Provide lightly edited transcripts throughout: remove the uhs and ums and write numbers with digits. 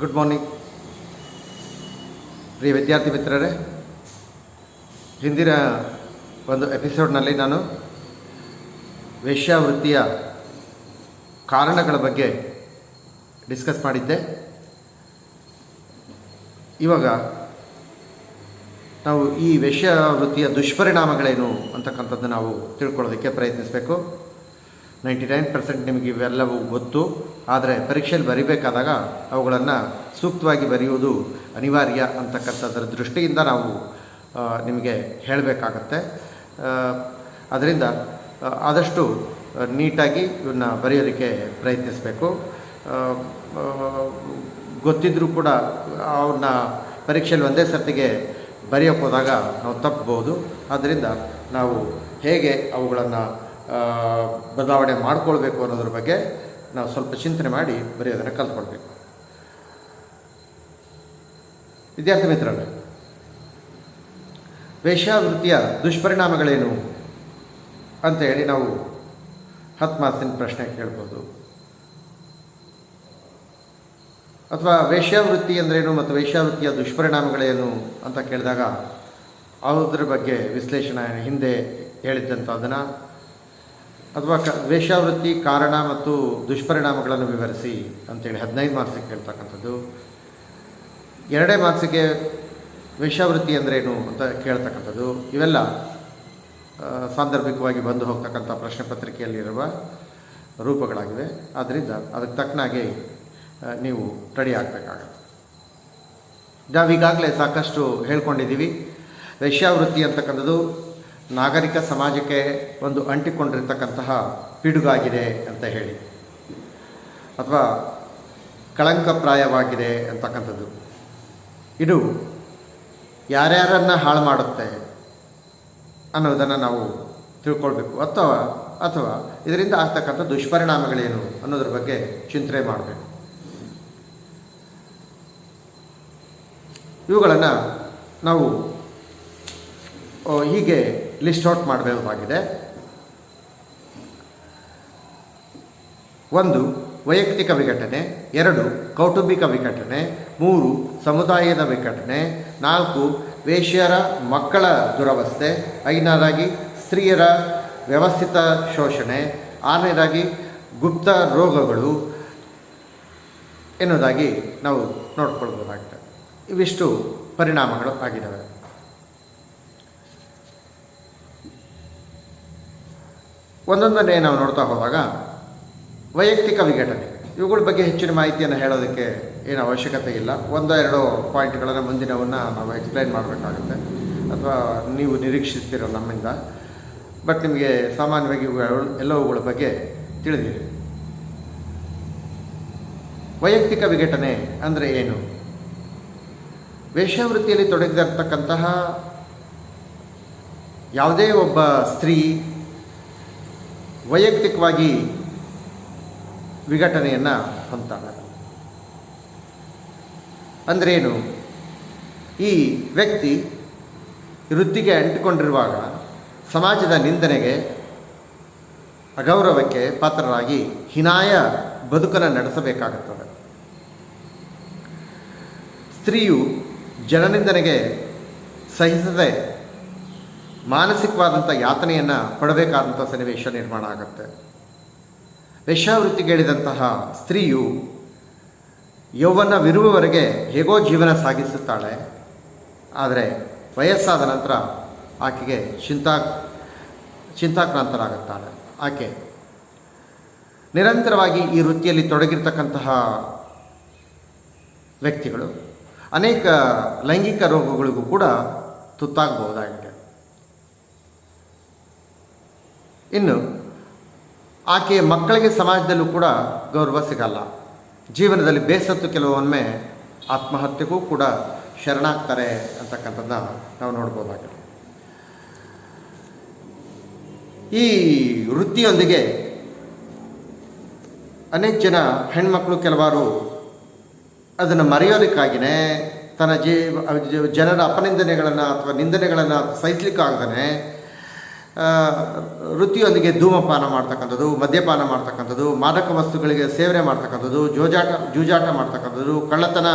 Good morning ಪ್ರಿಯ ವಿದ್ಯಾರ್ಥಿ ಮಿತ್ರರೇ. ಹಿಂದಿನ ಒಂದು ಎಪಿಸೋಡ್ನಲ್ಲಿ ನಾನು ವೇಶ್ಯಾವೃತ್ತಿಯ ಕಾರಣಗಳ ಬಗ್ಗೆ ಡಿಸ್ಕಸ್ ಮಾಡಿದ್ದೆ. ಇವಾಗ ನಾವು ಈ ವೇಶ್ಯಾವೃತ್ತಿಯ ದುಷ್ಪರಿಣಾಮಗಳೇನು ಅಂತಕ್ಕಂಥದ್ದು ನಾವು ತಿಳ್ಕೊಳ್ಳೋದಕ್ಕೆ ಪ್ರಯತ್ನಿಸಬೇಕು. 99% ನಿಮಗೆ ಇವೆಲ್ಲವೂ ಗೊತ್ತು, ಆದರೆ ಪರೀಕ್ಷೆಯಲ್ಲಿ ಬರೀಬೇಕಾದಾಗ ಅವುಗಳನ್ನು ಸೂಕ್ತವಾಗಿ ಬರೆಯುವುದು ಅನಿವಾರ್ಯ ಅಂತಕ್ಕಂಥದ್ರ ದೃಷ್ಟಿಯಿಂದ ನಾವು ನಿಮಗೆ ಹೇಳಬೇಕಾಗತ್ತೆ. ಅದರಿಂದ ಆದಷ್ಟು ನೀಟಾಗಿ ಇವನ್ನ ಬರೆಯೋದಕ್ಕೆ ಪ್ರಯತ್ನಿಸಬೇಕು. ಗೊತ್ತಿದ್ದರೂ ಕೂಡ ಅವನ್ನ ಪರೀಕ್ಷೆಯಲ್ಲಿ ಒಂದೇ ಸರ್ತಿಗೆ ಬರೆಯೋಕ್ಕೆ ಹೋದಾಗ ನಾವು ತಪ್ಪಬಹುದು. ಆದ್ದರಿಂದ ನಾವು ಹೇಗೆ ಅವುಗಳನ್ನು ಬದಲಾವಣೆ ಮಾಡಿಕೊಳ್ಬೇಕು ಅನ್ನೋದ್ರ ಬಗ್ಗೆ ನಾವು ಸ್ವಲ್ಪ ಚಿಂತನೆ ಮಾಡಿ ಬರೆಯೋದನ್ನು ಕಲ್ತ್ಕೊಳ್ಬೇಕು. ವಿದ್ಯಾರ್ಥಿ ಮಿತ್ರರೇ, ವೇಶ್ಯಾವೃತ್ತಿಯ ದುಷ್ಪರಿಣಾಮಗಳೇನು ಅಂತ ಹೇಳಿ ನಾವು 10 ಮಾರ್ಕ್ಸಿನ ಪ್ರಶ್ನೆ ಕೇಳ್ಬೋದು. ಅಥವಾ ವೇಶ್ಯಾವೃತ್ತಿ ಅಂದ್ರೇನು ಮತ್ತು ವೇಶ್ಯಾವೃತ್ತಿಯ ದುಷ್ಪರಿಣಾಮಗಳೇನು ಅಂತ ಕೇಳಿದಾಗ ಅದರ ಬಗ್ಗೆ ವಿಶ್ಲೇಷಣೆ ಹಿಂದೆ ಹೇಳಿದ್ದಂಥದ್ದನ್ನು, ಅಥವಾ ವೇಶ್ಯಾವೃತ್ತಿ ಕಾರಣ ಮತ್ತು ದುಷ್ಪರಿಣಾಮಗಳನ್ನು ವಿವರಿಸಿ ಅಂತೇಳಿ 15 ಮಾರ್ಕ್ಸಿಗೆ ಕೇಳ್ತಕ್ಕಂಥದ್ದು. 2 ಮಾರ್ಕ್ಸಿಗೆ ವೇಶ್ಯಾವೃತ್ತಿ ಅಂದ್ರೇನು ಅಂತ ಕೇಳ್ತಕ್ಕಂಥದ್ದು. ಇವೆಲ್ಲ ಸಾಂದರ್ಭಿಕವಾಗಿ ಬಂದು ಹೋಗ್ತಕ್ಕಂಥ ಪ್ರಶ್ನೆ ಪತ್ರಿಕೆಯಲ್ಲಿರುವ ರೂಪಗಳಾಗಿವೆ. ಆದ್ದರಿಂದ ಅದಕ್ಕೆ ತಕ್ಕನಾಗಿ ನೀವು ರೆಡಿ ಆಗಬೇಕಾಗತ್ತೆ. ನಾವೀಗಾಗಲೇ ಸಾಕಷ್ಟು ಹೇಳ್ಕೊಂಡಿದ್ದೀವಿ. ವೇಶ್ಯಾವೃತ್ತಿ ಅಂತಕ್ಕಂಥದ್ದು ನಾಗರಿಕ ಸಮಾಜಕ್ಕೆ ಒಂದು ಅಂಟಿಕೊಂಡಿರ್ತಕ್ಕಂತಹ ಪಿಡುಗಾಗಿದೆ ಅಂತ ಹೇಳಿ, ಅಥವಾ ಕಳಂಕಪ್ರಾಯವಾಗಿದೆ ಅಂತಕ್ಕಂಥದ್ದು. ಇದು ಯಾರ್ಯಾರನ್ನು ಹಾಳು ಮಾಡುತ್ತೆ ಅನ್ನೋದನ್ನು ನಾವು ತಿಳ್ಕೊಳ್ಬೇಕು. ಅಥವಾ ಇದರಿಂದ ಆಗ್ತಕ್ಕಂಥ ದುಷ್ಪರಿಣಾಮಗಳೇನು ಅನ್ನೋದ್ರ ಬಗ್ಗೆ ಚಿಂತನೆ ಮಾಡಬೇಕು. ಇವುಗಳನ್ನು ನಾವು ಹೀಗೆ ಲಿಸ್ಟ್ ಔಟ್ ಮಾಡಬಹುದಾಗಿದೆ. 1 ವೈಯಕ್ತಿಕ ವಿಘಟನೆ, 2 ಕೌಟುಂಬಿಕ ವಿಘಟನೆ, 3 ಸಮುದಾಯದ ವಿಘಟನೆ, 4 ವೇಶ್ಯರ ಮಕ್ಕಳ ದುರವಸ್ಥೆ, 5ನೇದಾಗಿ ಸ್ತ್ರೀಯರ ವ್ಯವಸ್ಥಿತ ಶೋಷಣೆ, 6ನೇದಾಗಿ ಗುಪ್ತ ರೋಗಗಳು ಎನ್ನುವುದಾಗಿ ನಾವು ನೋಡ್ಕೊಳ್ಬೋದಾಗಿದೆ. ಇವಿಷ್ಟು ಪರಿಣಾಮಗಳು ಆಗಿದ್ದಾವೆ. ಒಂದೊಂದನ್ನೇ ನಾವು ನೋಡ್ತಾ ಹೋದಾಗ ವೈಯಕ್ತಿಕ ವಿಘಟನೆ, ಇವುಗಳ ಬಗ್ಗೆ ಹೆಚ್ಚಿನ ಮಾಹಿತಿಯನ್ನು ಹೇಳೋದಕ್ಕೆ ಏನು ಅವಶ್ಯಕತೆ ಇಲ್ಲ. 1-2 ಪಾಯಿಂಟ್ಗಳನ್ನು ಮುಂದಿನವನ್ನು ನಾವು ಎಕ್ಸ್ಪ್ಲೈನ್ ಮಾಡಬೇಕಾಗುತ್ತೆ, ಅಥವಾ ನೀವು ನಿರೀಕ್ಷಿಸ್ತೀರೋ ನಮ್ಮಿಂದ. ಬಟ್ ನಿಮಗೆ ಸಾಮಾನ್ಯವಾಗಿ ಎಲ್ಲವುಗಳ ಬಗ್ಗೆ ತಿಳಿದಿದೆ. ವೈಯಕ್ತಿಕ ವಿಘಟನೆ ಅಂದರೆ ಏನು? ವೇಶ್ಯಾವೃತ್ತಿಯಲ್ಲಿ ತೊಡಗಿರ್ತಕ್ಕಂತಹ ಯಾವುದೇ ಒಬ್ಬ ಸ್ತ್ರೀ ವೈಯಕ್ತಿಕವಾಗಿ ವಿಘಟನೆಯನ್ನು ಹೊಂದ್ತಾಳೆ. ಅಂದ್ರೇನು? ಈ ವ್ಯಕ್ತಿ ವೃತ್ತಿಗೆ ಅಂಟಿಕೊಂಡಿರುವಾಗ ಸಮಾಜದ ನಿಂದನೆಗೆ, ಅಗೌರವಕ್ಕೆ ಪಾತ್ರರಾಗಿ ಹೀನಾಯ ಬದುಕನ್ನು ನಡೆಸಬೇಕಾಗುತ್ತದೆ. ಸ್ತ್ರೀಯು ಜನನಿಂದನೆಗೆ ಸಹಿಸದೆ ಮಾನಸಿಕವಾದಂಥ ಯಾತನೆಯನ್ನು ಪಡಬೇಕಾದಂಥ ಸನ್ನಿವೇಶ ನಿರ್ಮಾಣ ಆಗುತ್ತೆ. ವೇಶ್ಯಾವೃತ್ತಿಗೇಳಿದಂತಹ ಸ್ತ್ರೀಯು ಯೌವನವಿರುವವರೆಗೆ ಹೇಗೋ ಜೀವನ ಸಾಗಿಸುತ್ತಾಳೆ. ಆದರೆ ವಯಸ್ಸಾದ ನಂತರ ಆಕೆಗೆ ಚಿಂತಾಕ್ರಾಂತರಾಗುತ್ತಾಳೆ. ಆಕೆ ನಿರಂತರವಾಗಿ ಈ ವೃತ್ತಿಯಲ್ಲಿ ತೊಡಗಿರ್ತಕ್ಕಂತಹ ವ್ಯಕ್ತಿಗಳು ಅನೇಕ ಲೈಂಗಿಕ ರೋಗಗಳಿಗೂ ಕೂಡ ತುತ್ತಾಗಬಹುದಾಗಿದೆ. ಇನ್ನು ಆಕೆಯ ಮಕ್ಕಳಿಗೆ ಸಮಾಜದಲ್ಲೂ ಕೂಡ ಗೌರವ ಸಿಗಲ್ಲ. ಜೀವನದಲ್ಲಿ ಬೇಸತ್ತು ಕೆಲವೊಮ್ಮೆ ಆತ್ಮಹತ್ಯೆಗೂ ಕೂಡ ಶರಣಾಗ್ತಾರೆ ಅಂತಕ್ಕಂಥದ್ದನ್ನ ನಾವು ನೋಡ್ಬೋದಾಗಿದೆ. ಈ ವೃತ್ತಿಯೊಂದಿಗೆ ಅನೇಕ ಜನ ಹೆಣ್ಮಕ್ಳು ಕೆಲವಾರು ಅದನ್ನು ಮರೆಯೋದಕ್ಕಾಗಿಯೇ ತನ್ನ ಜನರ ಅಪನಿಂದನೆಗಳನ್ನು ಅಥವಾ ನಿಂದನೆಗಳನ್ನು ಸಹಿಸಲಿಕ್ಕಾಗದೇ ವೃತ್ತಿಯೊಂದಿಗೆ ಧೂಮಪಾನ ಮಾಡ್ತಕ್ಕಂಥದ್ದು, ಮದ್ಯಪಾನ ಮಾಡ್ತಕ್ಕಂಥದ್ದು, ಮಾದಕ ವಸ್ತುಗಳಿಗೆ ಸೇವನೆ ಮಾಡ್ತಕ್ಕಂಥದ್ದು, ಜೂಜಾಟ ಮಾಡ್ತಕ್ಕಂಥದ್ದು, ಕಳ್ಳತನ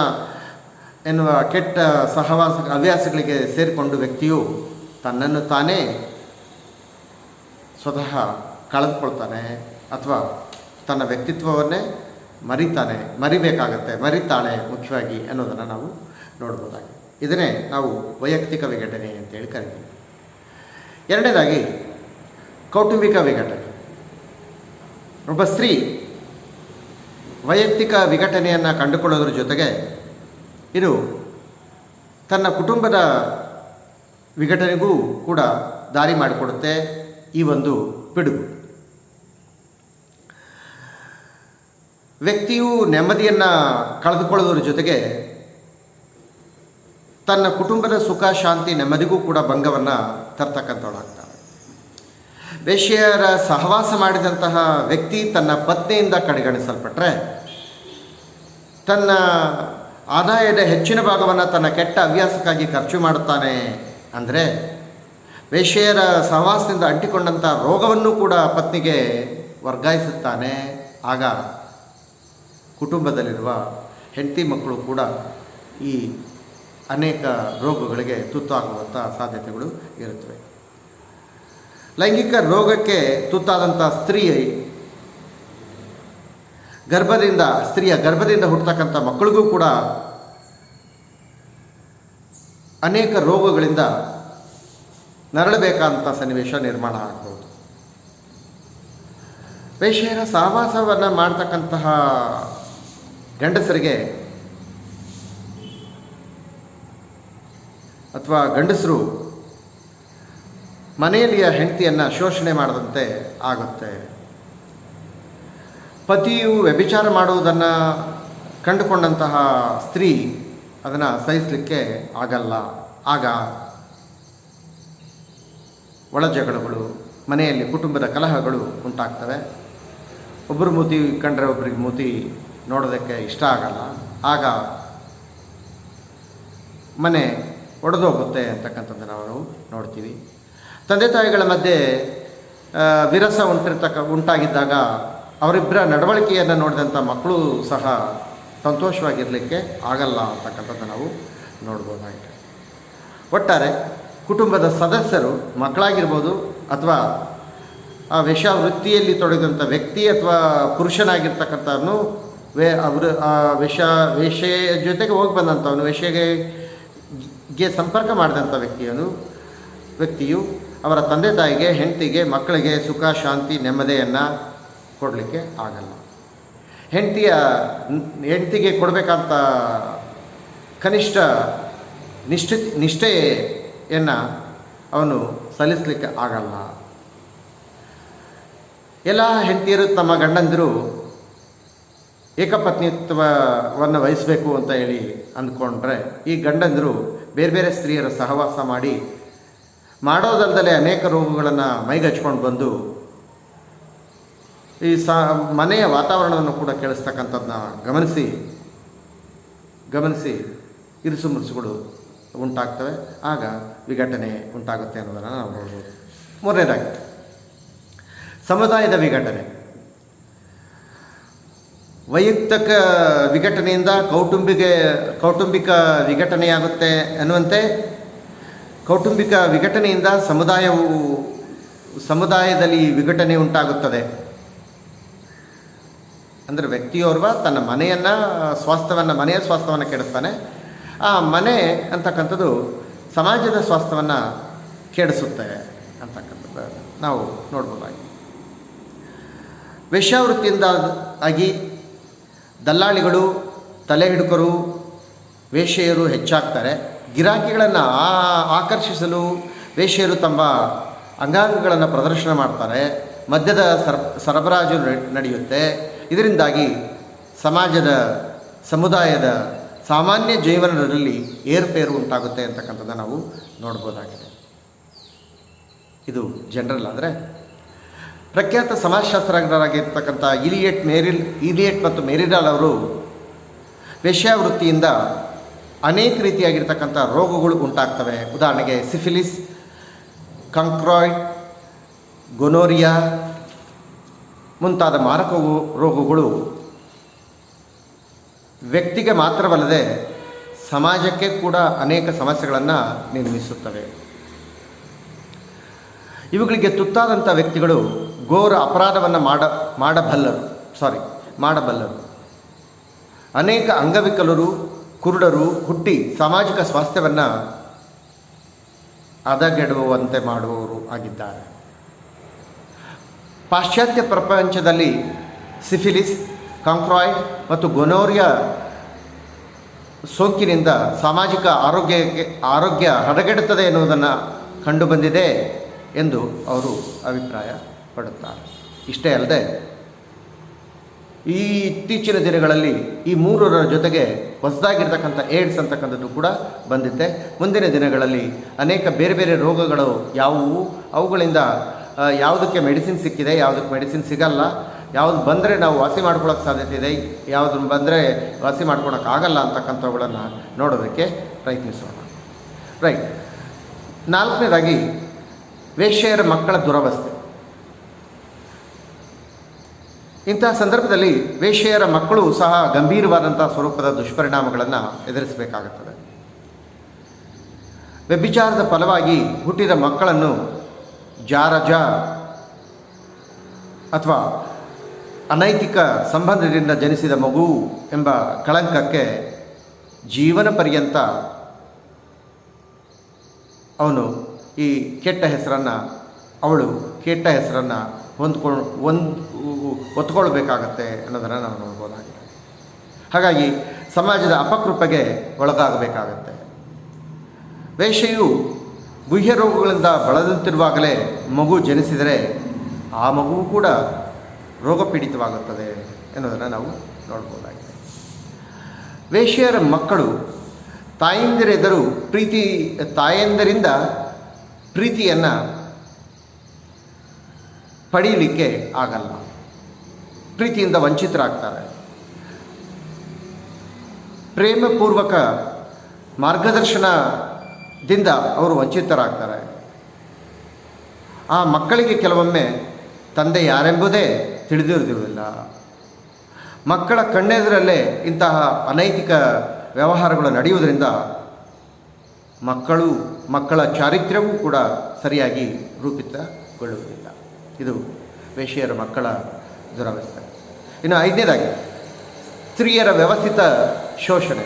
ಎನ್ನುವ ಕೆಟ್ಟ ಹವ್ಯಾಸಗಳಿಗೆ ಸೇರಿಕೊಂಡು ವ್ಯಕ್ತಿಯು ತನ್ನನ್ನು ತಾನೇ ಸ್ವತಃ ಕಳೆದುಕೊಳ್ತಾನೆ ಅಥವಾ ತನ್ನ ವ್ಯಕ್ತಿತ್ವವನ್ನೇ ಮರಿತಾಳೆ ಮುಖ್ಯವಾಗಿ ಅನ್ನೋದನ್ನು ನಾವು ನೋಡ್ಬೋದಾಗಿದೆ. ಇದನ್ನೇ ನಾವು ವೈಯಕ್ತಿಕ ವಿಘಟನೆ ಅಂತೇಳಿ ಕರಿತೀವಿ. ಎರಡನೇದಾಗಿ ಕೌಟುಂಬಿಕ ವಿಘಟನೆ. ಒಬ್ಬ ಸ್ತ್ರೀ ವೈಯಕ್ತಿಕ ವಿಘಟನೆಯನ್ನು ಕಂಡುಕೊಳ್ಳೋದ್ರ ಜೊತೆಗೆ ಇದು ತನ್ನ ಕುಟುಂಬದ ವಿಘಟನೆಗೂ ಕೂಡ ದಾರಿ ಮಾಡಿಕೊಡುತ್ತೆ ಈ ಒಂದು ಪಿಡುಗು. ವ್ಯಕ್ತಿಯು ನೆಮ್ಮದಿಯನ್ನು ಕಳೆದುಕೊಳ್ಳೋದ್ರ ಜೊತೆಗೆ ತನ್ನ ಕುಟುಂಬದ ಸುಖ ಶಾಂತಿ ನೆಮ್ಮದಿಗೂ ಕೂಡ ಭಂಗವನ್ನು ತರ್ತಕ್ಕಂಥವಳಾಗ್ತಾಳೆ. ವೇಶ್ಯೆಯರ ಸಹವಾಸ ಮಾಡಿದಂತಹ ವ್ಯಕ್ತಿ ತನ್ನ ಪತ್ನಿಯಿಂದ ಕಡೆಗಣಿಸಲ್ಪಟ್ಟರೆ ತನ್ನ ಆದಾಯದ ಹೆಚ್ಚಿನ ಭಾಗವನ್ನು ತನ್ನ ಕೆಟ್ಟ ಹವ್ಯಾಸಕ್ಕಾಗಿ ಖರ್ಚು ಮಾಡುತ್ತಾನೆ. ಅಂದರೆ ವೇಶ್ಯೆಯರ ಸಹವಾಸದಿಂದ ಅಂಟಿಕೊಂಡಂಥ ರೋಗವನ್ನು ಕೂಡ ಪತ್ನಿಗೆ ವರ್ಗಾಯಿಸುತ್ತಾನೆ. ಆಗ ಕುಟುಂಬದಲ್ಲಿರುವ ಹೆಂಡತಿ ಮಕ್ಕಳು ಕೂಡ ಈ ಅನೇಕ ರೋಗಗಳಿಗೆ ತುತ್ತಾಗುವಂಥ ಸಾಧ್ಯತೆಗಳು ಇರುತ್ತವೆ. ಲೈಂಗಿಕ ರೋಗಕ್ಕೆ ತುತ್ತಾದಂಥ ಸ್ತ್ರೀಯ ಗರ್ಭದಿಂದ ಹುಟ್ಟತಕ್ಕಂಥ ಮಕ್ಕಳಿಗೂ ಕೂಡ ಅನೇಕ ರೋಗಗಳಿಂದ ನರಳಬೇಕಾದಂಥ ಸನ್ನಿವೇಶ ನಿರ್ಮಾಣ ಆಗ್ಬೋದು. ವೇಶ್ಯೆಯರ ಸಹವಾಸವನ್ನು ಮಾಡ್ತಕ್ಕಂತಹ ಗಂಡಸರಿಗೆ ಅಥವಾ ಗಂಡಸರು ಮನೆಯಲ್ಲಿಯ ಹೆಂಡತಿಯನ್ನು ಶೋಷಣೆ ಮಾಡದಂತೆ ಆಗುತ್ತೆ. ಪತಿಯು ವ್ಯಭಿಚಾರ ಮಾಡುವುದನ್ನು ಕಂಡುಕೊಂಡಂತಹ ಸ್ತ್ರೀ ಅದನ್ನು ಸಹಿಸಲಿಕ್ಕೆ ಆಗಲ್ಲ. ಆಗ ಒಳಜಗಳಗಳು, ಮನೆಯಲ್ಲಿ ಕುಟುಂಬದ ಕಲಹಗಳು ಉಂಟಾಗ್ತವೆ. ಒಬ್ಬರು ಮೂತಿ ಕಂಡ್ರೆ ಒಬ್ಬರಿಗೆ ಮೂತಿ ನೋಡೋದಕ್ಕೆ ಇಷ್ಟ ಆಗಲ್ಲ. ಆಗ ಮನೆ ಒಡೆದೋಗುತ್ತೆ ಅಂತಕ್ಕಂಥದ್ದು ನಾವು ನೋಡ್ತೀವಿ. ತಂದೆ ತಾಯಿಗಳ ಮಧ್ಯೆ ವಿರಸ ಉಂಟಾಗಿದ್ದಾಗ ಅವರಿಬ್ಬರ ನಡವಳಿಕೆಯನ್ನು ನೋಡಿದಂಥ ಮಕ್ಕಳು ಸಹ ಸಂತೋಷವಾಗಿರಲಿಕ್ಕೆ ಆಗಲ್ಲ ಅಂತಕ್ಕಂಥದ್ದು ನಾವು ನೋಡ್ಬೋದಾಗಿದೆ. ಒಟ್ಟಾರೆ ಕುಟುಂಬದ ಸದಸ್ಯರು, ಮಕ್ಕಳಾಗಿರ್ಬೋದು ಅಥವಾ ಆ ವೇಶ್ಯಾವೃತ್ತಿಯಲ್ಲಿ ತೊಡಗಿದಂಥ ವ್ಯಕ್ತಿ ಅಥವಾ ಪುರುಷನಾಗಿರ್ತಕ್ಕಂಥವನು ಅವರು ಆ ವೇಶ್ಯೆಯ ಜೊತೆಗೆ ಹೋಗಿ ಬಂದಂಥವನು, ವೇಶ್ಯೆಗೆ ಸಂಪರ್ಕ ಮಾಡಿದಂಥ ವ್ಯಕ್ತಿಯು ಅವರ ತಂದೆ ತಾಯಿಗೆ, ಹೆಂಡತಿಗೆ, ಮಕ್ಕಳಿಗೆ ಸುಖ ಶಾಂತಿ ನೆಮ್ಮದಿಯನ್ನು ಕೊಡಲಿಕ್ಕೆ ಆಗಲ್ಲ. ಹೆಂಡತಿಗೆ ಕೊಡಬೇಕಂತ ಕನಿಷ್ಠ ನಿಷ್ಠೆಯನ್ನು ಅವನು ಸಲ್ಲಿಸಲಿಕ್ಕೆ ಆಗಲ್ಲ. ಎಲ್ಲ ಹೆಂಡತಿಯರು ತಮ್ಮ ಗಂಡಂದಿರು ಏಕಪತ್ನಿತ್ವವನ್ನು ವಹಿಸಬೇಕು ಅಂತ ಹೇಳಿ ಅಂದ್ಕೊಂಡ್ರೆ ಈ ಗಂಡಂದಿರು ಬೇರೆ ಬೇರೆ ಸ್ತ್ರೀಯರ ಸಹವಾಸ ಮಾಡೋದಲ್ಲದೆ ಅನೇಕ ರೋಗಗಳನ್ನು ಮೈಗಚ್ಕೊಂಡು ಬಂದು ಈ ಮನೆಯ ವಾತಾವರಣವನ್ನು ಕೂಡ ಕೆಡಿಸ್ತಕ್ಕಂಥದ್ದನ್ನ ಗಮನಿಸಿ ಇರಿಸು ಮುರುಸುಗಳು ಉಂಟಾಗ್ತವೆ. ಆಗ ವಿಘಟನೆ ಉಂಟಾಗುತ್ತೆ ಅನ್ನೋದನ್ನು ನಾವು ನೋಡ್ಬೋದು. ಮೂರನೇದಾಗಿ ಸಮುದಾಯದ ವಿಘಟನೆ. ವೈಯಕ್ತಿಕ ವಿಘಟನೆಯಿಂದ ಕೌಟುಂಬಿಕ ವಿಘಟನೆಯಾಗುತ್ತೆ ಅನ್ನುವಂತೆ ಕೌಟುಂಬಿಕ ವಿಘಟನೆಯಿಂದ ಸಮುದಾಯದಲ್ಲಿ ವಿಘಟನೆ ಉಂಟಾಗುತ್ತದೆ. ಅಂದರೆ ವ್ಯಕ್ತಿಯೋರ್ವ ತನ್ನ ಮನೆಯ ಸ್ವಾಸ್ಥ್ಯವನ್ನು ಕೆಡಿಸ್ತಾನೆ. ಆ ಮನೆ ಅಂತಕ್ಕಂಥದ್ದು ಸಮಾಜದ ಸ್ವಾಸ್ಥ್ಯವನ್ನು ಕೆಡಿಸುತ್ತೆ ಅಂತಕ್ಕಂಥದ್ದು ನಾವು ನೋಡ್ಬೋದಾಗಿ. ವೇಶ್ಯಾವೃತ್ತಿಯಿಂದ ಆಗಿ ದಲ್ಲಾಳಿಗಳು, ತಲೆ ಹಿಡುಕರು, ವೇಶ್ಯೆಯರು ಹೆಚ್ಚಾಗ್ತಾರೆ. ಗಿರಾಕಿಗಳನ್ನು ಆಕರ್ಷಿಸಲು ವೇಶ್ಯೆಯರು ತಮ್ಮ ಅಂಗಾಂಗಗಳನ್ನು ಪ್ರದರ್ಶನ ಮಾಡ್ತಾರೆ. ಮದ್ಯದ ಸರಬರಾಜು ನಡೆಯುತ್ತೆ. ಇದರಿಂದಾಗಿ ಸಮುದಾಯದ ಸಾಮಾನ್ಯ ಜೀವನದಲ್ಲಿ ಏರುಪೇರು ಉಂಟಾಗುತ್ತೆ ಅಂತಕ್ಕಂಥದ್ದನ್ನು ನಾವು ನೋಡ್ಬೋದಾಗಿದೆ. ಇದು ಜನರಲ್. ಆದರೆ ಪ್ರಖ್ಯಾತ ಸಮಾಜಶಾಸ್ತ್ರಜ್ಞರಾಗಿರ್ತಕ್ಕಂಥ ಇಲಿಯಟ್ ಮತ್ತು ಮೆರಿಡಾಲ್ ಅವರು ವೇಶ್ಯಾವೃತ್ತಿಯಿಂದ ಅನೇಕ ರೀತಿಯಾಗಿರ್ತಕ್ಕಂಥ ರೋಗಗಳು ಉಂಟಾಗ್ತವೆ. ಉದಾಹರಣೆಗೆ ಸಿಫಿಲಿಸ್, ಕಂಕ್ರಾಯ್ಡ್, ಗೊನೋರಿಯಾ ಮುಂತಾದ ಮಾರಕ ರೋಗಗಳು ವ್ಯಕ್ತಿಗೆ ಮಾತ್ರವಲ್ಲದೆ ಸಮಾಜಕ್ಕೆ ಕೂಡ ಅನೇಕ ಸಮಸ್ಯೆಗಳನ್ನು ನಿರ್ಮಿಸುತ್ತವೆ. ಇವುಗಳಿಗೆ ತುತ್ತಾದಂಥ ವ್ಯಕ್ತಿಗಳು ಘೋರ ಅಪರಾಧವನ್ನು ಮಾಡಬಲ್ಲರು. ಅನೇಕ ಅಂಗವಿಕಲರು, ಕುರುಡರು ಹುಟ್ಟಿ ಸಾಮಾಜಿಕ ಸ್ವಾಸ್ಥ್ಯವನ್ನು ಹದಗೆಡುವಂತೆ ಮಾಡುವವರು ಆಗಿದ್ದಾರೆ. ಪಾಶ್ಚಾತ್ಯ ಪ್ರಪಂಚದಲ್ಲಿ ಸಿಫಿಲಿಸ್, ಕಾಂಕ್ರಾಯ್ಡ್ ಮತ್ತು ಗೊನೋರಿಯಾ ಸೋಂಕಿನಿಂದ ಸಾಮಾಜಿಕ ಆರೋಗ್ಯ ಹದಗೆಡುತ್ತದೆ ಎನ್ನುವುದನ್ನು ಕಂಡುಬಂದಿದೆ ಎಂದು ಅವರು ಅಭಿಪ್ರಾಯ ಪಡುತ್ತಾರೆ. ಇಷ್ಟೇ ಅಲ್ಲದೆ ಈ ಇತ್ತೀಚಿನ ದಿನಗಳಲ್ಲಿ ಈ ಮೂರರ ಜೊತೆಗೆ ಹೊಸದಾಗಿರ್ತಕ್ಕಂಥ ಏಡ್ಸ್ ಅಂತಕ್ಕಂಥದ್ದು ಕೂಡ ಬಂದಿದೆ. ಮುಂದಿನ ದಿನಗಳಲ್ಲಿ ಅನೇಕ ಬೇರೆ ಬೇರೆ ರೋಗಗಳು ಯಾವುವು, ಅವುಗಳಿಂದ ಯಾವುದಕ್ಕೆ ಮೆಡಿಸಿನ್ ಸಿಕ್ಕಿದೆ, ಯಾವುದಕ್ಕೆ ಮೆಡಿಸಿನ್ ಸಿಗಲ್ಲ, ಯಾವುದು ಬಂದರೆ ನಾವು ವಾಸಿ ಮಾಡ್ಕೊಳ್ಳೋಕ್ಕೆ ಸಾಧ್ಯತೆ ಇದೆ, ಯಾವುದನ್ನು ಬಂದರೆ ವಾಸಿ ಮಾಡ್ಕೊಳಕ್ಕಾಗಲ್ಲ ಅಂತಕ್ಕಂಥವುಗಳನ್ನು ನೋಡೋದಕ್ಕೆ ಪ್ರಯತ್ನಿಸೋಣ. ರೈಟ್. 4ನೇದಾಗಿ ವೇಶ್ಯೆಯರ ಮಕ್ಕಳ ದುರವಸ್ಥೆ. ಇಂತಹ ಸಂದರ್ಭದಲ್ಲಿ ವೇಶ್ಯೆಯರ ಮಕ್ಕಳು ಸಹ ಗಂಭೀರವಾದಂಥ ಸ್ವರೂಪದ ದುಷ್ಪರಿಣಾಮಗಳನ್ನು ಎದುರಿಸಬೇಕಾಗುತ್ತದೆ. ವ್ಯಭಿಚಾರದ ಫಲವಾಗಿ ಹುಟ್ಟಿದ ಮಕ್ಕಳನ್ನು ಜಾರಜ ಅಥವಾ ಅನೈತಿಕ ಸಂಬಂಧದಿಂದ ಜನಿಸಿದ ಮಗು ಎಂಬ ಕಳಂಕಕ್ಕೆ ಜೀವನ ಪರ್ಯಂತ ಅವಳು ಕೆಟ್ಟ ಹೆಸರನ್ನು ಹೊತ್ಕೊಳ್ಬೇಕಾಗತ್ತೆ ಅನ್ನೋದನ್ನು ನಾವು ನೋಡ್ಬೋದಾಗಿದೆ. ಹಾಗಾಗಿ ಸಮಾಜದ ಅಪಕೃಪೆಗೆ ಒಳಗಾಗಬೇಕಾಗತ್ತೆ. ವೇಶ್ಯೆಯು ಗುಹ್ಯ ರೋಗಗಳಿಂದ ಬಳಲುತ್ತಿರುವಾಗಲೇ ಮಗು ಜನಿಸಿದರೆ ಆ ಮಗುವು ಕೂಡ ರೋಗಪೀಡಿತವಾಗುತ್ತದೆ ಎನ್ನುವುದನ್ನು ನಾವು ನೋಡ್ಬೋದಾಗಿದೆ. ವೇಶ್ಯೆಯರ ಮಕ್ಕಳು ತಾಯಂದಿರಿಂದ ಪ್ರೀತಿಯನ್ನು ಪಡೀಲಿಕ್ಕೆ ಆಗಲ್ಲ. ಪ್ರೀತಿಯಿಂದ ವಂಚಿತರಾಗ್ತಾರೆ. ಪ್ರೇಮಪೂರ್ವಕ ಮಾರ್ಗದರ್ಶನದಿಂದ ಅವರು ವಂಚಿತರಾಗ್ತಾರೆ. ಆ ಮಕ್ಕಳಿಗೆ ಕೆಲವೊಮ್ಮೆ ತಂದೆ ಯಾರೆಂಬುದೇ ತಿಳಿದಿರುವುದಿಲ್ಲ. ಮಕ್ಕಳ ಕಣ್ಣೆದುರಲ್ಲೇ ಇಂತಹ ಅನೈತಿಕ ವ್ಯವಹಾರಗಳು ನಡೆಯುವುದರಿಂದ ಮಕ್ಕಳ ಚಾರಿತ್ರ್ಯವೂ ಕೂಡ ಸರಿಯಾಗಿ ರೂಪಿತಗೊಳ್ಳುವುದಿಲ್ಲ. ಇದು ವೇಶ್ಯೆಯರ ಮಕ್ಕಳ ದುರವಸ್ಥೆ. ಇನ್ನು 5ನೇದಾಗಿ ಸ್ತ್ರೀಯರ ವ್ಯವಸ್ಥಿತ ಶೋಷಣೆ.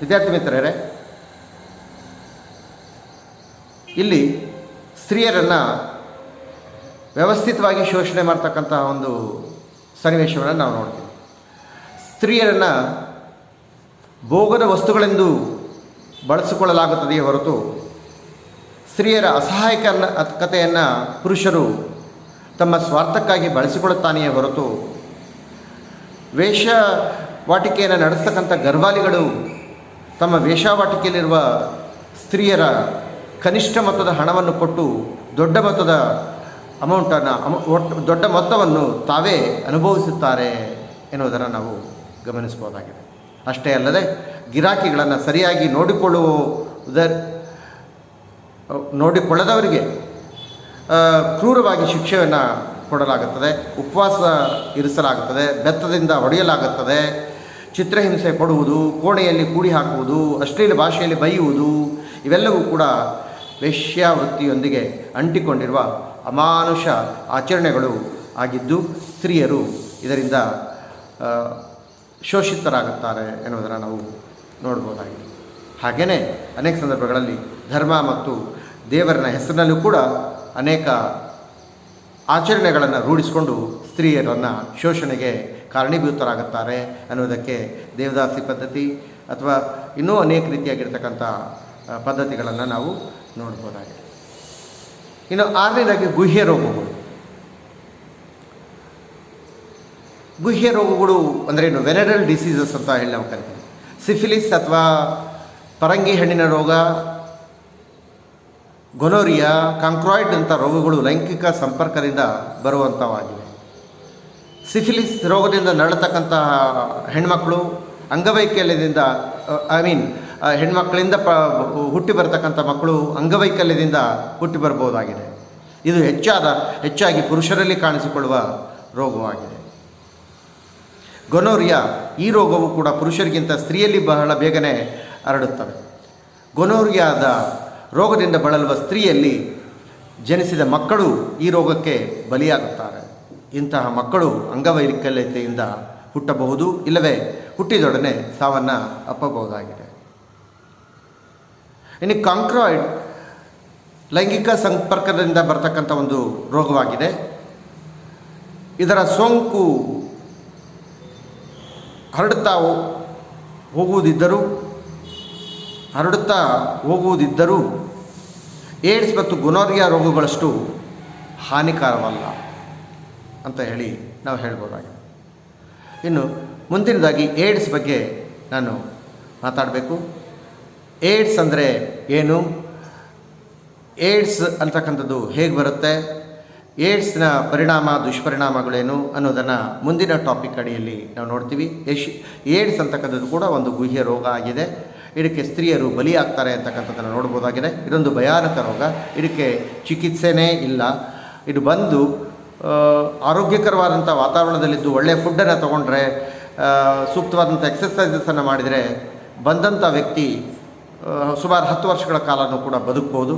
ವಿದ್ಯಾರ್ಥಿ ಮಿತ್ರರೇ, ಇಲ್ಲಿ ಸ್ತ್ರೀಯರನ್ನು ವ್ಯವಸ್ಥಿತವಾಗಿ ಶೋಷಣೆ ಮಾಡ್ತಕ್ಕಂಥ ಒಂದು ಸನ್ನಿವೇಶವನ್ನು ನಾವು ನೋಡ್ತೀವಿ. ಸ್ತ್ರೀಯರನ್ನು ಭೋಗದ ವಸ್ತುಗಳೆಂದು ಬಳಸಿಕೊಳ್ಳಲಾಗುತ್ತದೆಯೇ ಹೊರತು ಸ್ತ್ರೀಯರ ಅಸಹಾಯಕತೆಯನ್ನು ಪುರುಷರು ತಮ್ಮ ಸ್ವಾರ್ಥಕ್ಕಾಗಿ ಬಳಸಿಕೊಳ್ಳುತ್ತಾನೆಯೇ ಹೊರತು ವೇಶ್ಯಾವಾಟಿಕೆಯನ್ನು ನಡೆಸ್ತಕ್ಕಂಥ ಗರ್ವಾಲಿಗಳು ತಮ್ಮ ವೇಶ್ಯಾವಾಟಿಕೆಯಲ್ಲಿರುವ ಸ್ತ್ರೀಯರ ಕನಿಷ್ಠ ಮೊತ್ತದ ಹಣವನ್ನು ಕೊಟ್ಟು ದೊಡ್ಡ ಮೊತ್ತವನ್ನು ತಾವೇ ಅನುಭವಿಸುತ್ತಾರೆ ಎನ್ನುವುದನ್ನು ನಾವು ಗಮನಿಸಬಹುದಾಗಿದೆ. ಅಷ್ಟೇ ಅಲ್ಲದೆ ಗಿರಾಕಿಗಳನ್ನು ಸರಿಯಾಗಿ ನೋಡಿಕೊಳ್ಳದವರಿಗೆ ಕ್ರೂರವಾಗಿ ಶಿಕ್ಷೆಯನ್ನು ಕೊಡಲಾಗುತ್ತದೆ, ಉಪವಾಸ ಇರಿಸಲಾಗುತ್ತದೆ, ಬೆತ್ತದಿಂದ ಹೊಡೆಯಲಾಗುತ್ತದೆ, ಚಿತ್ರಹಿಂಸೆ ಕೊಡುವುದು, ಕೋಣೆಯಲ್ಲಿ ಕೂಡಿ ಹಾಕುವುದು, ಅಶ್ಲೀಲ ಭಾಷೆಯಲ್ಲಿ ಬೈಯುವುದು, ಇವೆಲ್ಲವೂ ಕೂಡ ವೇಶ್ಯಾವೃತ್ತಿಯೊಂದಿಗೆ ಅಂಟಿಕೊಂಡಿರುವ ಅಮಾನುಷ ಆಚರಣೆಗಳು ಆಗಿದ್ದು ಸ್ತ್ರೀಯರು ಇದರಿಂದ ಶೋಷಿತರಾಗುತ್ತಾರೆ ಎನ್ನುವುದನ್ನು ನಾವು ನೋಡ್ಬೋದಾಗಿದೆ. ಹಾಗೆಯೇ ಅನೇಕ ಸಂದರ್ಭಗಳಲ್ಲಿ ಧರ್ಮ ಮತ್ತು ದೇವರನ ಹೆಸರಿನಲ್ಲೂ ಕೂಡ ಅನೇಕ ಆಚರಣೆಗಳನ್ನು ರೂಢಿಸಿಕೊಂಡು ಸ್ತ್ರೀಯರನ್ನು ಶೋಷಣೆಗೆ ಕಾರಣೀಭೂತರಾಗುತ್ತಾರೆ ಅನ್ನೋದಕ್ಕೆ ದೇವದಾಸಿ ಪದ್ಧತಿ ಅಥವಾ ಇನ್ನೂ ಅನೇಕ ರೀತಿಯಾಗಿರ್ತಕ್ಕಂಥ ಪದ್ಧತಿಗಳನ್ನು ನಾವು ನೋಡ್ಬೋದಾಗಿದೆ. ಇನ್ನು 6ನೇದಾಗಿ ಗುಹ್ಯ ರೋಗಗಳು ಅಂದ್ರೇನು? ವೆನರಲ್ ಡಿಸೀಸಸ್ ಅಂತ ಹೇಳಿ ನಾವು ಕರಿತೀವಿ. ಸಿಫಿಲಿಸ್ ಅಥವಾ ಪರಂಗಿ ಹಣ್ಣಿನ ರೋಗ, ಗೊನೋರಿಯಾ, ಕಾಂಕ್ರಾಯ್ಡ್ ಅಂಥ ರೋಗಗಳು ಲೈಂಗಿಕ ಸಂಪರ್ಕದಿಂದ ಬರುವಂಥವಾಗಿವೆ. ಸಿಫಿಲಿಸ್ ರೋಗದಿಂದ ನರಳತಕ್ಕಂತಹ ಹೆಣ್ಮಕ್ಕಳು ಅಂಗವೈಕಲ್ಯದಿಂದ ಹೆಣ್ಮಕ್ಕಳಿಂದ ಹುಟ್ಟಿ ಬರತಕ್ಕಂಥ ಮಕ್ಕಳು ಅಂಗವೈಕಲ್ಯದಿಂದ ಹುಟ್ಟಿ ಬರ್ಬೋದಾಗಿದೆ. ಇದು ಹೆಚ್ಚಾಗಿ ಪುರುಷರಲ್ಲಿ ಕಾಣಿಸಿಕೊಳ್ಳುವ ರೋಗವಾಗಿದೆ. ಗೊನೋರಿಯಾ ಈ ರೋಗವು ಕೂಡ ಪುರುಷರಿಗಿಂತ ಸ್ತ್ರೀಯಲ್ಲಿ ಬಹಳ ಬೇಗನೆ ಹರಡುತ್ತವೆ. ಗೊನೋರಿಯಾದ ರೋಗದಿಂದ ಬಳಲುವ ಸ್ತ್ರೀಯಲ್ಲಿ ಜನಿಸಿದ ಮಕ್ಕಳು ಈ ರೋಗಕ್ಕೆ ಬಲಿಯಾಗುತ್ತಾರೆ. ಇಂತಹ ಮಕ್ಕಳು ಅಂಗವೈಕಲ್ಯತೆಯಿಂದ ಹುಟ್ಟಬಹುದು, ಇಲ್ಲವೇ ಹುಟ್ಟಿದೊಡನೆ ಸಾವನ್ನು ಅಪ್ಪಬಹುದಾಗಿದೆ. ಇನ್ನು ಕಾಂಕ್ರಾಯ್ಡ್ ಲೈಂಗಿಕ ಸಂಪರ್ಕದಿಂದ ಬರ್ತಕ್ಕಂಥ ಒಂದು ರೋಗವಾಗಿದೆ. ಇದರ ಸೋಂಕು ಹರಡುತ್ತಾ ಹೋಗುವುದಿದ್ದರೂ ಏಡ್ಸ್ ಮತ್ತು ಗೊನೋರಿಯಾ ರೋಗಗಳಷ್ಟು ಹಾನಿಕಾರವಲ್ಲ ಅಂತ ಹೇಳಿ ನಾವು ಹೇಳ್ಬೋದಾಗಿದೆ. ಇನ್ನು ಮುಂದಿನದಾಗಿ ಏಡ್ಸ್ ಬಗ್ಗೆ ನಾನು ಮಾತಾಡಬೇಕು. ಏಡ್ಸ್ ಅಂದರೆ ಏನು, ಏಡ್ಸ್ ಅಂತಕ್ಕಂಥದ್ದು ಹೇಗೆ ಬರುತ್ತೆ, ಏಡ್ಸ್ನ ದುಷ್ಪರಿಣಾಮಗಳೇನು ಅನ್ನೋದನ್ನು ಮುಂದಿನ ಟಾಪಿಕ್ ಅಡಿಯಲ್ಲಿ ನಾವು ನೋಡ್ತೀವಿ. ಏಡ್ಸ್ ಅಂತಕ್ಕಂಥದ್ದು ಕೂಡ ಒಂದು ಗುಹ್ಯ ರೋಗ ಆಗಿದೆ. ಇದಕ್ಕೆ ಸ್ತ್ರೀಯರು ಬಲಿಯಾಗ್ತಾರೆ ಅಂತಕ್ಕಂಥದ್ದನ್ನು ನೋಡ್ಬೋದಾಗಿದೆ. ಇದೊಂದು ಭಯಾನಕ ರೋಗ. ಇದಕ್ಕೆ ಚಿಕಿತ್ಸೆನೇ ಇಲ್ಲ. ಇದು ಬಂದು ಆರೋಗ್ಯಕರವಾದಂಥ ವಾತಾವರಣದಲ್ಲಿದ್ದು ಒಳ್ಳೆಯ ಫುಡ್ಡನ್ನು ತೊಗೊಂಡ್ರೆ, ಸೂಕ್ತವಾದಂಥ ಎಕ್ಸಸೈಸಸನ್ನು ಮಾಡಿದರೆ ಬಂದಂಥ ವ್ಯಕ್ತಿ ಸುಮಾರು 10 ವರ್ಷಗಳ ಕಾಲನೂ ಕೂಡ ಬದುಕ್ಬೋದು.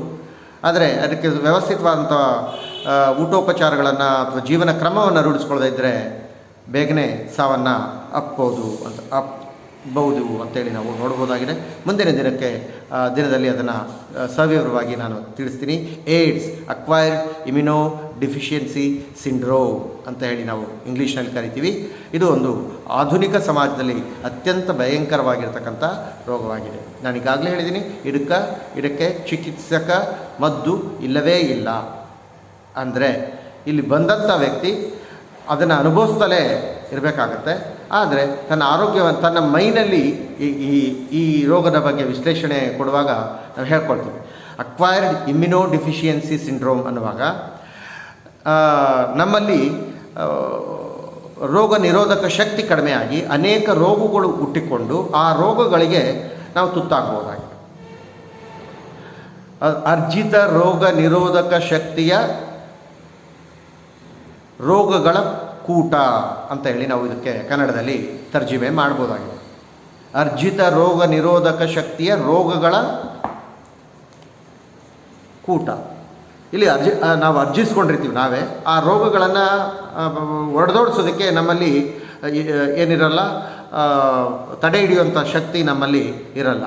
ಆದರೆ ಅದಕ್ಕೆ ವ್ಯವಸ್ಥಿತವಾದಂಥ ಊಟೋಪಚಾರಗಳನ್ನು ಅಥವಾ ಜೀವನ ಕ್ರಮವನ್ನು ರೂಢಿಸ್ಕೊಳ್ಳದೇ ಇದ್ದರೆ ಬೇಗನೆ ಸಾವನ್ನು ಅಪ್ಪಬಹುದು ಅಂತೇಳಿ ನಾವು ನೋಡ್ಬೋದಾಗಿದೆ. ಮುಂದಿನ ದಿನದಲ್ಲಿ ಅದನ್ನು ಸವಿವರವಾಗಿ ನಾನು ತಿಳಿಸ್ತೀನಿ. AIDS acquired immuno deficiency syndrome ಅಂತ ಹೇಳಿ ನಾವು ಇಂಗ್ಲೀಷ್ನಲ್ಲಿ ಕರಿತೀವಿ. ಇದು ಒಂದು ಆಧುನಿಕ ಸಮಾಜದಲ್ಲಿ ಅತ್ಯಂತ ಭಯಂಕರವಾಗಿರ್ತಕ್ಕಂಥ ರೋಗವಾಗಿದೆ. ನಾನು ಈಗಾಗಲೇ ಹೇಳಿದ್ದೀನಿ, ಇದಕ್ಕೆ ಚಿಕಿತ್ಸಕ ಮದ್ದು ಇಲ್ಲವೇ ಇಲ್ಲ. ಅಂದರೆ ಇಲ್ಲಿ ಬಂದಂಥ ವ್ಯಕ್ತಿ ಅದನ್ನು ಅನುಭವಿಸ್ತಲೇ ಇರಬೇಕಾಗತ್ತೆ. ಆದರೆ ತನ್ನ ಮೈನಲ್ಲಿ ಈ ರೋಗದ ಬಗ್ಗೆ ವಿಶ್ಲೇಷಣೆ ಕೊಡುವಾಗ ನಾವು ಹೇಳ್ಕೊಳ್ತೀವಿ. ಅಕ್ವೈರ್ಡ್ ಇಮ್ಯುನೋ ಡಿಫಿಷಿಯನ್ಸಿ ಸಿಂಡ್ರೋಮ್ ಅನ್ನುವಾಗ ನಮ್ಮಲ್ಲಿ ರೋಗ ನಿರೋಧಕ ಶಕ್ತಿ ಕಡಿಮೆಯಾಗಿ ಅನೇಕ ರೋಗಗಳು ಹುಟ್ಟಿಕೊಂಡು ಆ ರೋಗಗಳಿಗೆ ನಾವು ತುತ್ತಾಗಬಹುದಾಗಿದೆ. ಅರ್ಜಿತ ರೋಗ ನಿರೋಧಕ ಶಕ್ತಿಯ ರೋಗಗಳ ಕೂಟ ಅಂತ ಹೇಳಿ ನಾವು ಇದಕ್ಕೆ ಕನ್ನಡದಲ್ಲಿ ತರ್ಜುಮೆ ಮಾಡ್ಬೋದಾಗಿದೆ. ಅರ್ಜಿತ ರೋಗ ನಿರೋಧಕ ಶಕ್ತಿಯ ರೋಗಗಳ ಕೂಟ. ಇಲ್ಲಿ ನಾವು ಅರ್ಜಿಸ್ಕೊಂಡಿರ್ತೀವಿ ನಾವೇ. ಆ ರೋಗಗಳನ್ನು ಹೊಡೆದೋಡಿಸೋದಕ್ಕೆ ನಮ್ಮಲ್ಲಿ ಏನಿರಲ್ಲ, ತಡೆ ಹಿಡಿಯುವಂಥ ಶಕ್ತಿ ನಮ್ಮಲ್ಲಿ ಇರಲ್ಲ.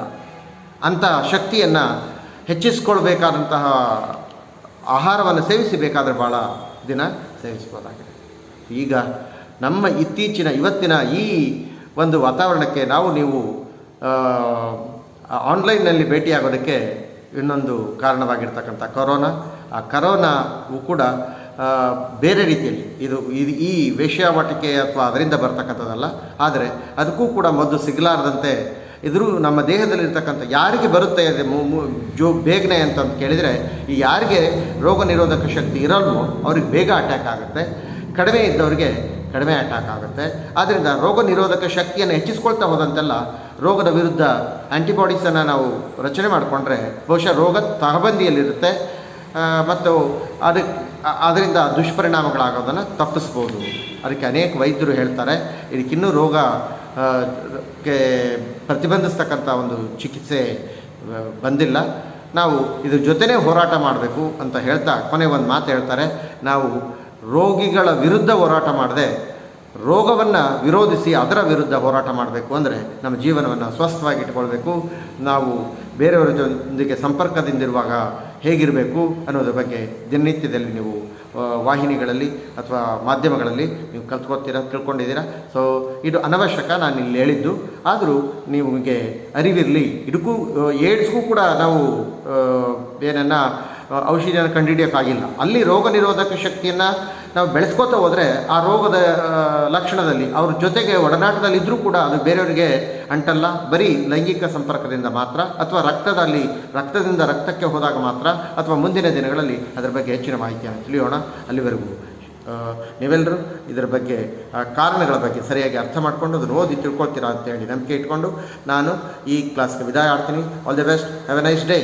ಅಂಥ ಶಕ್ತಿಯನ್ನು ಹೆಚ್ಚಿಸ್ಕೊಳ್ಬೇಕಾದಂತಹ ಆಹಾರವನ್ನು ಸೇವಿಸಬೇಕಾದ್ರೆ ಭಾಳ ದಿನ ಸೇವಿಸ್ಬೋದಾಗಿದೆ. ಈಗ ನಮ್ಮ ಇವತ್ತಿನ ಈ ಒಂದು ವಾತಾವರಣಕ್ಕೆ ನೀವು ಆನ್ಲೈನ್ನಲ್ಲಿ ಭೇಟಿಯಾಗೋದಕ್ಕೆ ಇನ್ನೊಂದು ಕಾರಣವಾಗಿರ್ತಕ್ಕಂಥ ಕರೋನಾವು ಕೂಡ ಬೇರೆ ರೀತಿಯಲ್ಲಿ ಇದು ಈ ವೇಶ್ಯಾವಾಟಿಕೆ ಅಥವಾ ಅದರಿಂದ ಬರ್ತಕ್ಕಂಥದ್ದಲ್ಲ. ಆದರೆ ಅದಕ್ಕೂ ಕೂಡ ಮದ್ದು ಸಿಗಲಾರದಂತೆ ನಮ್ಮ ದೇಹದಲ್ಲಿರ್ತಕ್ಕಂಥ ಯಾರಿಗೆ ಬರುತ್ತೆ ಬೇಗನೆ ಅಂತಂದು ಕೇಳಿದರೆ, ಈ ಯಾರಿಗೆ ರೋಗ ನಿರೋಧಕ ಶಕ್ತಿ ಇರಲ್ವೋ ಅವ್ರಿಗೆ ಬೇಗ ಅಟ್ಯಾಕ್ ಆಗುತ್ತೆ, ಕಡಿಮೆ ಇದ್ದವರಿಗೆ ಕಡಿಮೆ ಅಟ್ಯಾಕ್ ಆಗುತ್ತೆ. ಆದ್ದರಿಂದ ರೋಗ ನಿರೋಧಕ ಶಕ್ತಿಯನ್ನು ಹೆಚ್ಚಿಸ್ಕೊಳ್ತಾ ಹೋದಂತೆಲ್ಲ ರೋಗದ ವಿರುದ್ಧ ಆ್ಯಂಟಿಬಾಡೀಸನ್ನು ನಾವು ರಚನೆ ಮಾಡಿಕೊಂಡ್ರೆ ಬಹುಶಃ ರೋಗ ತಹಬಂದಿಯಲ್ಲಿರುತ್ತೆ ಮತ್ತು ಅದರಿಂದ ದುಷ್ಪರಿಣಾಮಗಳಾಗೋದನ್ನು ತಪ್ಪಿಸ್ಬೋದು. ಅದಕ್ಕೆ ಅನೇಕ ವೈದ್ಯರು ಹೇಳ್ತಾರೆ, ಇದಕ್ಕಿನ್ನೂ ರೋಗಕ್ಕೆ ಪ್ರತಿಬಂಧಿಸ್ತಕ್ಕಂಥ ಒಂದು ಚಿಕಿತ್ಸೆ ಬಂದಿಲ್ಲ, ನಾವು ಇದ್ರ ಜೊತೆನೇ ಹೋರಾಟ ಮಾಡಬೇಕು ಅಂತ ಹೇಳ್ತಾ ಒಂದು ಮಾತು ಹೇಳ್ತಾರೆ, ನಾವು ರೋಗಿಗಳ ವಿರುದ್ಧ ಹೋರಾಟ ಮಾಡದೆ ರೋಗವನ್ನು ವಿರೋಧಿಸಿ ಅದರ ವಿರುದ್ಧ ಹೋರಾಟ ಮಾಡಬೇಕು. ಅಂದರೆ ನಮ್ಮ ಜೀವನವನ್ನು ಸ್ವಸ್ಥವಾಗಿ ಇಟ್ಕೊಳ್ಬೇಕು. ನಾವು ಬೇರೆಯವರ ಜೊತೆಗೆ ಸಂಪರ್ಕದಿಂದಿರುವಾಗ ಹೇಗಿರಬೇಕು ಅನ್ನೋದ್ರ ಬಗ್ಗೆ ದಿನನಿತ್ಯದಲ್ಲಿ ನೀವು ವಾಹಿನಿಗಳಲ್ಲಿ ಅಥವಾ ಮಾಧ್ಯಮಗಳಲ್ಲಿ ನೀವು ತಿಳ್ಕೊಂಡಿದ್ದೀರಾ. ಸೊ ಇದು ಅನವಶ್ಯಕ ನಾನು ಇಲ್ಲಿ ಹೇಳಿದ್ದು. ಆದರೂ ನಿಮಗೆ ಅರಿವಿರಲಿ, ಇದಕ್ಕೂ ಏಡ್ಸ್ಗೂ ಕೂಡ ನಾವು ಔಷಧಿಯನ್ನು ಕಂಡುಹಿಡಿಯೋಕ್ಕಾಗಿಲ್ಲ. ಅಲ್ಲಿ ರೋಗ ನಿರೋಧಕ ಶಕ್ತಿಯನ್ನು ನಾವು ಬೆಳೆಸ್ಕೋತಾ ಹೋದರೆ ಆ ರೋಗದ ಲಕ್ಷಣದಲ್ಲಿ ಅವ್ರ ಜೊತೆಗೆ ಒಡನಾಟದಲ್ಲಿದ್ದರೂ ಕೂಡ ಅದು ಬೇರೆಯವರಿಗೆ ಅಂಟಲ್ಲ. ಬರೀ ಲೈಂಗಿಕ ಸಂಪರ್ಕದಿಂದ ಮಾತ್ರ ಅಥವಾ ರಕ್ತದಿಂದ ರಕ್ತಕ್ಕೆ ಹೋದಾಗ ಮಾತ್ರ ಅಥವಾ ಮುಂದಿನ ದಿನಗಳಲ್ಲಿ ಅದರ ಬಗ್ಗೆ ಹೆಚ್ಚಿನ ಮಾಹಿತಿಯನ್ನು ತಿಳಿಯೋಣ. ಅಲ್ಲಿವರೆಗೂ ನೀವೆಲ್ಲರೂ ಇದರ ಬಗ್ಗೆ ಕಾರಣಗಳ ಬಗ್ಗೆ ಸರಿಯಾಗಿ ಅರ್ಥ ಮಾಡಿಕೊಂಡು ಅದನ್ನು ಓದಿ ತಿಳ್ಕೊಳ್ತೀರಾ ಅಂತೇಳಿ ನಂಬಿಕೆ ಇಟ್ಕೊಂಡು ನಾನು ಈ ಕ್ಲಾಸ್ಗೆ ವಿದಾಯ ಆಡ್ತೀನಿ. All the best. Have A nice day.